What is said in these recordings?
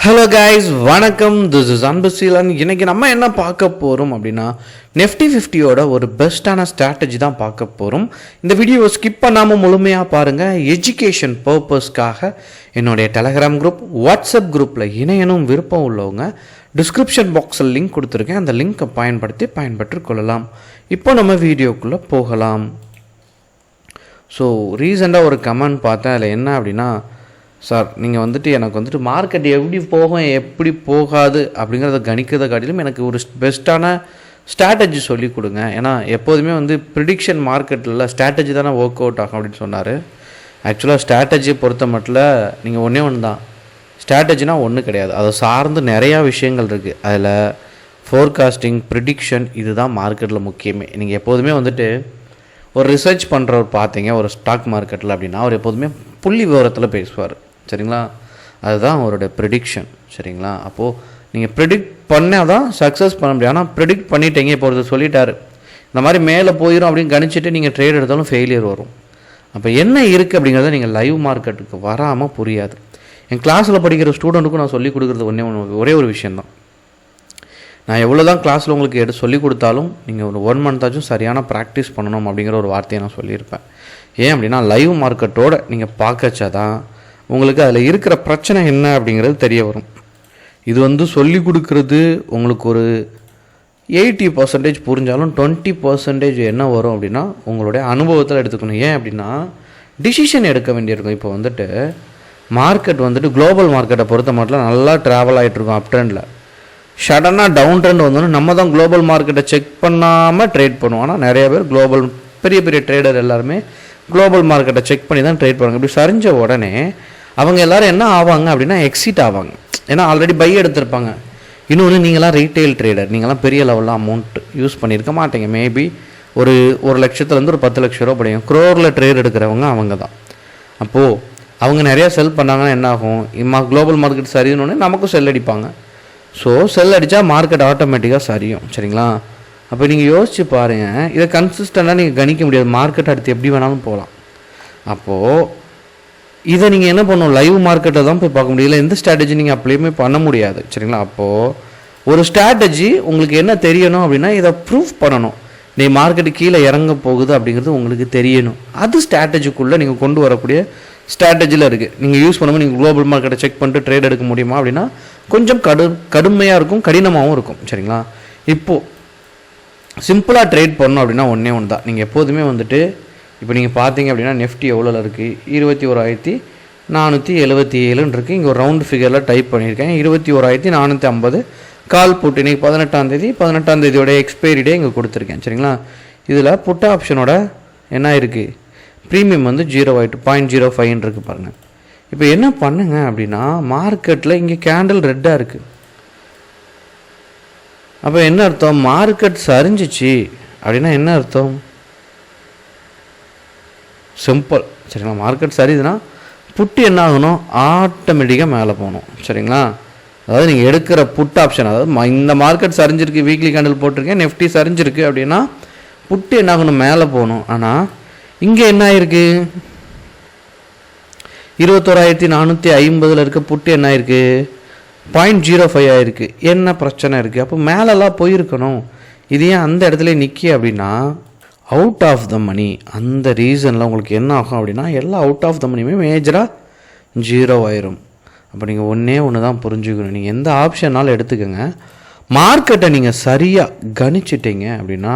Hello guys, வணக்கம். This is Anbuseelan. இன்றைக்கி நம்ம என்ன பார்க்க போகிறோம் அப்படின்னா, நிஃப்டி 50யோட ஒரு பெஸ்ட்டான ஸ்ட்ராட்டஜி தான் பார்க்க போகிறோம். இந்த வீடியோவை ஸ்கிப் பண்ணாமல் முழுமையாக பாருங்கள். எஜுகேஷன் பர்பஸ்க்காக என்னுடைய டெலகிராம் குரூப், வாட்ஸ்அப் குரூப்பில் இணையனும் விருப்பம் உள்ளவங்க டிஸ்கிரிப்ஷன் பாக்ஸில் லிங்க் கொடுத்துருக்கேன். அந்த லிங்க்கை பயன்படுத்தி கொள்ளலாம். இப்போ நம்ம வீடியோக்குள்ளே போகலாம். ஸோ ரீசெண்டாக ஒரு கமெண்ட் பார்த்தேன். அதில் என்ன அப்படின்னா, சார் நீங்கள் எனக்கு மார்க்கெட் எப்படி போகும் எப்படி போகாது அப்படிங்கிறத கணிக்கிறத காட்டிலும் எனக்கு ஒரு பெஸ்ட்டான ஸ்ட்ராட்டஜி சொல்லி கொடுங்க. ஏன்னா எப்போதுமே ப்ரிடிக்ஷன் மார்க்கெட்டில் ஸ்ட்ராட்டஜி தானே ஒர்க் அவுட் ஆகும் அப்படின்னு சொன்னார். ஆக்சுவலாக ஸ்ட்ராட்டஜியை பொறுத்த மட்டும் நீங்கள் ஒன்று தான். ஸ்ட்ராட்டஜினா ஒன்றும் கிடையாது, அதை சார்ந்து நிறையா விஷயங்கள் இருக்குது. அதில் ஃபோர்காஸ்டிங், ப்ரிடிக்ஷன், இதுதான் மார்க்கெட்டில் முக்கியமே. நீங்கள் எப்போதுமே ஒரு ரிசர்ச் பண்ணுறவர் பார்த்தீங்க ஒரு ஸ்டாக் மார்க்கெட்டில் அப்படின்னா, அவர் எப்போதுமே புள்ளி விவரத்தில் பேசுவார். சரிங்களா? அதுதான் அவரோட ப்ரிடிக்ஷன். சரிங்களா? அப்போது நீங்கள் ப்ரிடிக்ட் பண்ணால் தான் சக்ஸஸ் பண்ண முடியும். ஆனால் ப்ரிடிக்ட் பண்ணிட்டீங்க, இப்போ ஒருத்தர் சொல்லிட்டார் இந்த மாதிரி மேலே போயிடும் அப்படின்னு கணிச்சிட்டு நீங்கள் ட்ரேட் எடுத்தாலும் ஃபெயிலியர் வரும். அப்போ என்ன இருக்குது அப்படிங்கிறத நீங்கள் லைவ் மார்க்கெட்டுக்கு வராமல் புரியாது. என் கிளாஸில் படிக்கிற ஸ்டூடெண்ட்டுக்கும் நான் சொல்லிக் கொடுக்குறது ஒரே ஒரு விஷயந்தான். நான் எவ்வளோ தான் கிளாஸில் உங்களுக்கு சொல்லிக் கொடுத்தாலும் நீங்கள் ஒரு 1 மந்த்தாச்சும் சரியான ப்ராக்டிஸ் பண்ணணும் அப்படிங்கிற ஒரு வார்த்தையை நான் சொல்லியிருப்பேன். ஏன் அப்படின்னா, லைவ் மார்க்கெட்டோடு நீங்கள் பார்க்கச்சாதான் உங்களுக்கு அதில் இருக்கிற பிரச்சனை என்ன அப்படிங்கிறது தெரிய வரும். இது சொல்லிக் கொடுக்குறது உங்களுக்கு ஒரு 80% புரிஞ்சாலும் 20% என்ன வரும் அப்படின்னா, உங்களுடைய அனுபவத்தில் எடுத்துக்கணும். ஏன் அப்படின்னா, டிசிஷன் எடுக்க வேண்டியிருக்கும். இப்போ மார்க்கெட் குளோபல் மார்க்கெட்டை பொறுத்த மட்டும் நல்லா ட்ராவல் ஆகிட்டுருக்கும். அப் ட்ரெண்டில் சடனாக டவுன் ட்ரெண்ட் வந்தோன்னா நம்ம தான் குளோபல் மார்க்கெட்டை செக் பண்ணாமல் ட்ரேட் பண்ணுவோம். ஆனால் நிறைய பேர் பெரிய பெரிய ட்ரேடர் எல்லாருமே குளோபல் மார்க்கெட்டை செக் பண்ணி தான் ட்ரேட் பண்ணுவாங்க. இப்படி சரிஞ்ச உடனே அவங்க எல்லோரும் என்ன ஆவாங்க அப்படின்னா, எக்ஸிட் ஆவாங்க. ஏன்னா ஆல்ரெடி பை எடுத்திருப்பாங்க. இன்னொன்று, நீங்களாம் ரீட்டைல் ட்ரேடர், நீங்களாம் பெரிய லெவலில் அமௌண்ட் யூஸ் பண்ணியிருக்க மாட்டீங்க. மேபி ஒரு 1 லட்சத்துலேருந்து ஒரு 10 லட்ச ரூபா படிக்கும். க்ரோரில் ட்ரேட் எடுக்கிறவங்க அவங்க தான். அப்போது அவங்க நிறையா செல் பண்ணாங்கன்னா என்ன ஆகும், குளோபல் மார்க்கெட் சரியுன்னு நமக்கும் செல் அடிப்பாங்க. ஸோ செல் அடித்தா மார்க்கெட் ஆட்டோமேட்டிக்காக சரியும். சரிங்களா? அப்போ நீங்கள் யோசிச்சு பாருங்கள். இதை கன்சிஸ்டண்டாக நீங்கள் கணிக்க முடியாது. மார்க்கெட் அடுத்து எப்படி வேணாலும் போகலாம். அப்போது இதை நீங்கள் என்ன பண்ணணும், லைவ் மார்க்கெட்டை தான் போய் பார்க்க முடியல. எந்த ஸ்ட்ராட்டஜி நீங்கள் அப்ளையுமே பண்ண முடியாது. சரிங்களா? அப்போது ஒரு ஸ்ட்ராட்டஜி உங்களுக்கு என்ன தெரியணும் அப்படின்னா, இதை ப்ரூஃப் பண்ணணும். நீ மார்க்கெட்டு கீழே இறங்க போகுது அப்படிங்கிறது உங்களுக்கு தெரியணும். அது ஸ்ட்ராட்டஜிக்குள்ளே நீங்கள் கொண்டு வரக்கூடிய ஸ்ட்ராட்டஜியில் இருக்குது. நீங்கள் யூஸ் பண்ணும்போது நீங்கள் குளோபல் மார்க்கெட்டை செக் பண்ணிட்டு ட்ரேட் எடுக்க முடியுமா அப்படின்னா, கொஞ்சம் கடுமையாக இருக்கும், கடினமாகவும் இருக்கும். சரிங்களா? இப்போது சிம்பிளாக ட்ரேட் பண்ணணும் அப்படின்னா ஒன்றே தான். நீங்கள் எப்போதுமே இப்போ நீங்கள் பார்த்தீங்க அப்படின்னா, நிஃப்டி எவ்வளோல இருக்குது, 21,477 இருக்குது. இங்கே ஒரு ரவுண்ட் ஃபிகரில் டைப் பண்ணியிருக்கேன். 21,450 கால் புட்டு. இன்றைக்கி 18ஆம் தேதியோட எக்ஸ்பைரி டே இங்கே கொடுத்துருக்கேன். சரிங்களா? இதில் புட் ஆப்ஷனோட என்ன இருக்குது, ப்ரீமியம் 0.05 இருக்குது பாருங்கள். இப்போ என்ன பண்ணுங்க அப்படின்னா, மார்க்கெட்டில் இங்கே கேண்டில் ரெட்டாக இருக்குது. அப்போ என்ன அர்த்தம், மார்க்கெட் சரிஞ்சிச்சு அப்படின்னா என்ன அர்த்தம், சிம்பிள். சரிங்களா? மார்க்கெட் சரிதுன்னா புட்டு என்ன ஆகணும், ஆட்டோமேட்டிக்காக மேலே போகணும். சரிங்களா? அதாவது நீங்கள் எடுக்கிற புட் ஆப்ஷன், அதாவது இந்த மார்க்கெட் சரிஞ்சிருக்கு, வீக்லி கேண்டில் போட்டிருக்கேன், நிஃப்டி சரிஞ்சிருக்கு அப்படின்னா புட்டு என்ன ஆகணும், மேலே போகணும். ஆனால் இங்கே என்ன ஆயிருக்கு, 21,450 இருக்க புட்டு என்ன ஆயிருக்கு, 0.05 ஆயிருக்கு. என்ன பிரச்சனை இருக்குது? அப்போ மேலெல்லாம் போயிருக்கணும். இது ஏன் அந்த இடத்துல நிற்கி அப்படின்னா, அவுட் ஆஃப் த மணி. அந்த ரீசனில் உங்களுக்கு என்ன ஆகும் அப்படின்னா, எல்லா அவுட் ஆஃப் த மணியுமே மேஜராக 0 ஆயிரும். அப்போ நீங்கள் ஒன்று தான் புரிஞ்சுக்கணும். நீங்கள் எந்த ஆப்ஷனாலும் எடுத்துக்கோங்க, மார்க்கெட்டை நீங்கள் சரியாக கணிச்சிட்டிங்க அப்படின்னா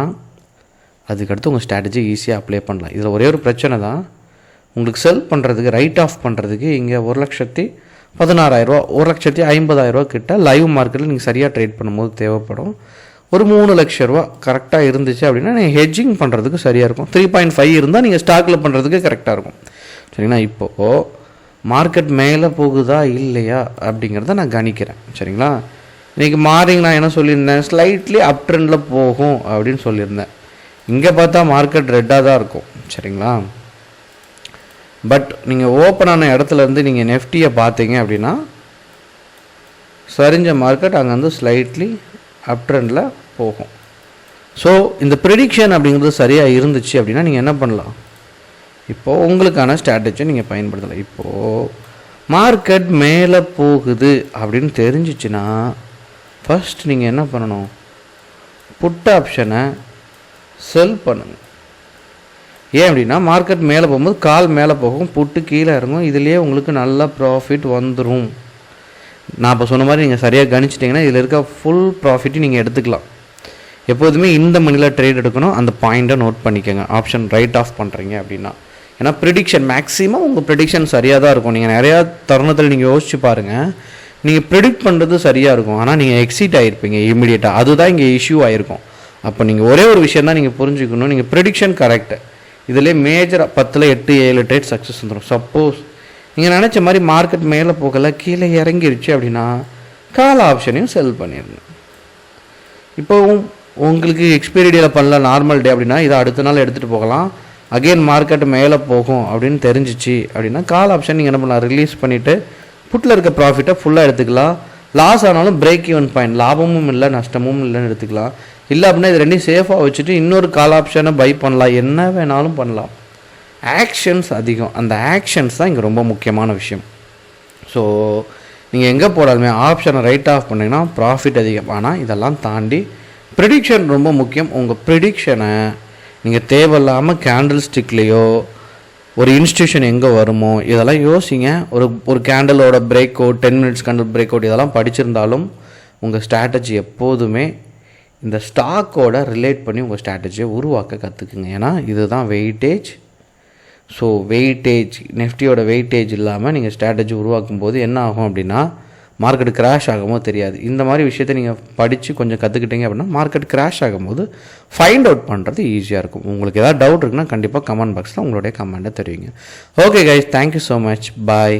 அதுக்கடுத்து உங்கள் ஸ்ட்ராட்டஜி ஈஸியாக அப்ளை பண்ணலாம். இதில் ஒரே ஒரு பிரச்சனை தான், உங்களுக்கு செல் பண்ணுறதுக்கு, ரைட் ஆஃப் பண்ணுறதுக்கு இங்கே 1,16,000, 1,50,000 கிட்ட லைவ் மார்க்கெட்டில் நீங்கள் சரியாக ட்ரேட் பண்ணும்போது தேவைப்படும். ஒரு 3 லட்ச ரூபா கரெக்டாக இருந்துச்சு அப்படின்னா நீங்கள் ஹெட்ஜிங் பண்ணுறதுக்கு சரியாக இருக்கும். 3.5 இருந்தால் நீங்கள் ஸ்டாக்கில் பண்ணுறதுக்கு கரெக்டாக இருக்கும். சரிங்களா? இப்போது மார்க்கெட் மேலே போகுதா இல்லையா அப்படிங்கிறத நான் கணிக்கிறேன். சரிங்களா? இன்றைக்கி மார்னிங் நான் என்ன சொல்லியிருந்தேன், ஸ்லைட்லி அப் ட்ரெண்டில் போகும் அப்படின்னு சொல்லியிருந்தேன். இங்கே பார்த்தா மார்க்கெட் ரெட்டாக தான் இருக்கும். சரிங்களா? பட் நீங்கள் ஓப்பனான இடத்துலேருந்து நீங்கள் நிஃப்டியை பார்த்தீங்க அப்படின்னா, சரிஞ்ச மார்க்கெட் அங்கே ஸ்லைட்லி அப் ட்ரெண்டில் போகும். ஸோ இந்த ப்ரெடிக்ஷன் அப்படிங்கிறது சரியாக இருந்துச்சு அப்படின்னா நீங்கள் என்ன பண்ணலாம், இப்போது உங்களுக்கான ஸ்ட்ராட்டஜியை நீங்கள் பயன்படுத்தலாம். இப்போது மார்க்கெட் மேலே போகுது அப்படின்னு தெரிஞ்சிச்சுன்னா ஃபர்ஸ்ட் நீங்கள் என்ன பண்ணணும், புட் ஆப்ஷனை செல் பண்ணுங்கள். ஏன் அப்படின்னா மார்க்கெட் மேலே போகும்போது கால் மேலே போகும், புட்டு கீழே இறங்கும், இதுலேயே உங்களுக்கு நல்ல ப்ராஃபிட் வந்துடும். நான் இப்போ சொன்ன மாதிரி நீங்கள் சரியாக கணிச்சிட்டிங்கன்னா இதில் இருக்க ஃபுல் ப்ராஃபிட்டு நீங்கள் எடுத்துக்கலாம். எப்போதுமே இந்த மணியில் ட்ரேட் எடுக்கணும், அந்த பாயிண்ட்டை நோட் பண்ணிக்கோங்க. ஆப்ஷன் ரைட் ஆஃப் பண்ணுறீங்க அப்படின்னா, ஏன்னா ப்ரிடிக்ஷன் மேக்ஸிமம் உங்கள் ப்ரிடிக்ஷன் சரியாக தான் இருக்கும். நீங்கள் நிறையா தருணத்தில் நீங்கள் யோசிச்சு பாருங்கள், நீங்கள் ப்ரிடிக்ட் பண்ணுறது சரியாக இருக்கும், ஆனால் நீங்கள் எக்ஸிட் ஆகிருப்பீங்க இமீடியட்டாக. அதுதான் இங்கே இஷ்யூ ஆகிருக்கும். அப்போ நீங்கள் ஒரே ஒரு விஷயம் தான் நீங்கள் புரிஞ்சுக்கணும், நீங்கள் ப்ரிடிக்ஷன் கரெக்டு, இதிலே மேஜர் 10 8 7 ட்ரேட் சக்ஸஸ் வந்துடும். சப்போஸ் நீங்கள் நினச்ச மாதிரி மார்க்கெட் மேலே போகலை, கீழே இறங்கிருச்சு அப்படின்னா கால் ஆப்ஷனையும் செல் பண்ணிடணும். இப்போ உங்களுக்கு எக்ஸ்பைரி டேயில் பண்ணல, நார்மல் டே அப்படின்னா இதை அடுத்த நாள் எடுத்துகிட்டு போகலாம். அகெயின் மார்க்கெட் மேலே போகும் அப்படின்னு தெரிஞ்சிச்சு அப்படின்னா கால் ஆப்ஷன் நீங்கள் என்ன பண்ணலாம், ரிலீஸ் பண்ணிவிட்டு புட்டில் இருக்க ப்ராஃபிட்டை ஃபுல்லாக எடுத்துக்கலாம். லாஸ் ஆனாலும் பிரேக் ஈவன் பாயிண்ட், லாபமும் இல்லை நஷ்டமும் இல்லைன்னு எடுத்துக்கலாம். இல்லை அப்படின்னா இது ரெண்டையும் சேஃபாக வச்சுட்டு இன்னொரு கால் ஆப்ஷனை பை பண்ணலாம், என்ன வேணாலும் பண்ணலாம். ஆக்ஷன்ஸ் அதிகம், அந்த ஆக்ஷன்ஸ் தான் இங்கே ரொம்ப முக்கியமான விஷயம். ஸோ நீங்கள் எங்கே போடாலுமே ஆப்ஷனை ரைட் ஆஃப் பண்ணிங்கன்னா ப்ராஃபிட் அதிகம். ஆனால் இதெல்லாம் தாண்டி ப்ரிடிக்ஷன் ரொம்ப முக்கியம். உங்கள் ப்ரிடிக்ஷனை நீங்கள் தேவையில்லாமல் கேண்டில் ஸ்டிக்லேயோ ஒரு இன்ஸ்டியூஷன் எங்கே வருமோ இதெல்லாம் யோசிங்க. ஒரு கேண்டலோட breakout, 10 minutes candle breakout இதெல்லாம் படிச்சிருந்தாலும் உங்கள் ஸ்ட்ராட்டஜி எப்போதுமே இந்த ஸ்டாக்கோட ரிலேட் பண்ணி உங்கள் ஸ்ட்ராட்டஜியை உருவாக்க கற்றுக்குங்க. ஏன்னா இதுதான் வெயிட்டேஜ். ஸோ வெயிட்டேஜ், நிஃப்டியோட வெயிட்டேஜ் இல்லாமல் நீங்கள் ஸ்ட்ராட்டஜி உருவாக்கும் போது என்ன ஆகும் அப்படின்னா மார்க்கெட் கிராஷ் ஆகுமோ தெரியாது. இந்த மாதிரி விஷயத்தை நீங்கள் படித்து கொஞ்சம் கற்றுக்கிட்டீங்க அப்படின்னா மார்க்கெட் கிராஷ் ஆகும்போது ஃபைண்ட் அவுட் பண்ணுறது ஈஸியாக இருக்கும். உங்களுக்கு ஏதாவது டவுட் இருக்குன்னா கண்டிப்பாக கமெண்ட் பாக்ஸில் உங்களுடைய கமெண்ட்டை தெரிவிங்க. Okay guys, thank you so much, பாய்.